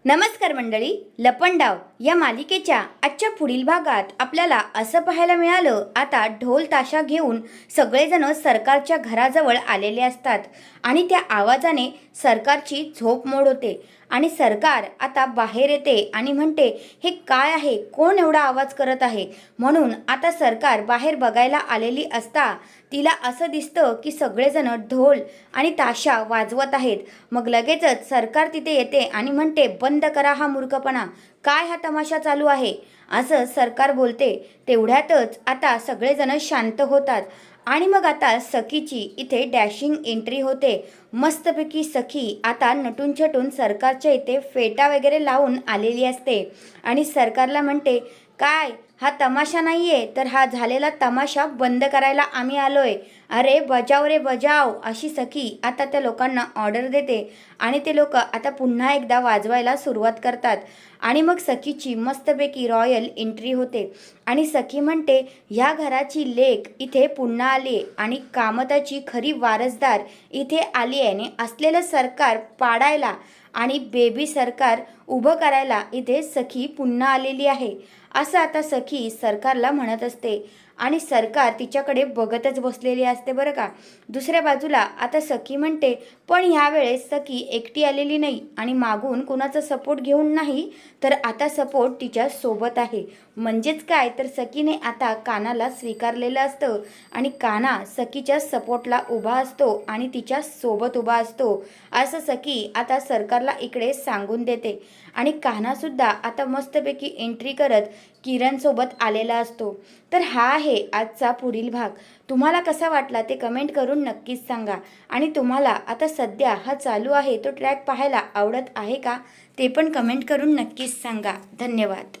नमस्कार मंडळी, लपंडाव या मालिकेच्या आजच्या पुढील भागात आपल्याला असं पाहायला मिळालं, आता ढोल ताशा घेऊन सगळेजण सरकारच्या घराजवळ आलेले असतात आणि त्या आवाजाने सरकारची झोप मोड होते आणि सरकार आता बाहेर येते आणि म्हणते, हे काय आहे, कोण एवढा आवाज करत आहे. म्हणून आता सरकार बाहेर बघायला आलेली असता तिला असं दिसतं की सगळेजण ढोल आणि ताशा वाजवत आहेत. मग लगेचच सरकार तिथे येते आणि म्हणते, बंद करा हा मूर्खपणा, काय हा तमाशा चालू आहे, असं सरकार बोलते. तेवढ्यातच आता सगळेजण शांत होतात आणि मग आता सखीची इथे डॅशिंग एंट्री होते. मस्तपैकी सखी आता नटून छटून सरकारच्या इथे फेटा वगैरे लावून आलेली असते आणि सरकारला म्हणते, काय हा तमाशा नाही आहे, तर हा झालेला तमाशा बंद करायला आम्ही आलोय. अरे बजाव रे बजाव, अशी सखी आता त्या लोकांना ऑर्डर देते आणि ते लोक आता पुन्हा एकदा वाजवायला सुरुवात करतात. आणि मग सखीची मस्तपैकी रॉयल एंट्री होते आणि सखी म्हणते, ह्या घराची लेक इथे पुन्हा आली आणि कामताची खरी वारसदार इथे आली आहे आणि असलेलं सरकार पाडायला आणि बेबी सरकार उभं करायला इथे सखी पुन्हा आलेली आहे, असं आता सखी सरकारला म्हणत असते आणि सरकार तिच्याकडे बघतच बसलेली असते बरं का. दुसऱ्या बाजूला आता सखी म्हणते, पण ह्यावेळेस सखी एकटी आलेली नाही आणि मागून कुणाचा सपोर्ट घेऊन नाही, तर आता सपोर्ट तिच्या सोबत आहे. म्हणजेच काय, तर सखीने आता कानाला स्वीकारलेलं असतं आणि काना सखीच्या सपोर्टला उभा असतो आणि तिच्या सोबत उभा असतो, असं सखी आता सरकारला इकडे सांगून देते. आणि कान्हासुद्धा आता मस्तपैकी एंट्री करत किरणसोबत आलेला असतो. तर हा आहे आजचा पुढील भाग. तुम्हाला कसा वाटला ते कमेंट करून नक्कीच सांगा. आणि तुम्हाला आता सध्या हा चालू आहे तो ट्रॅक पाहायला आवडत आहे का, ते पण कमेंट करून नक्कीच सांगा. धन्यवाद.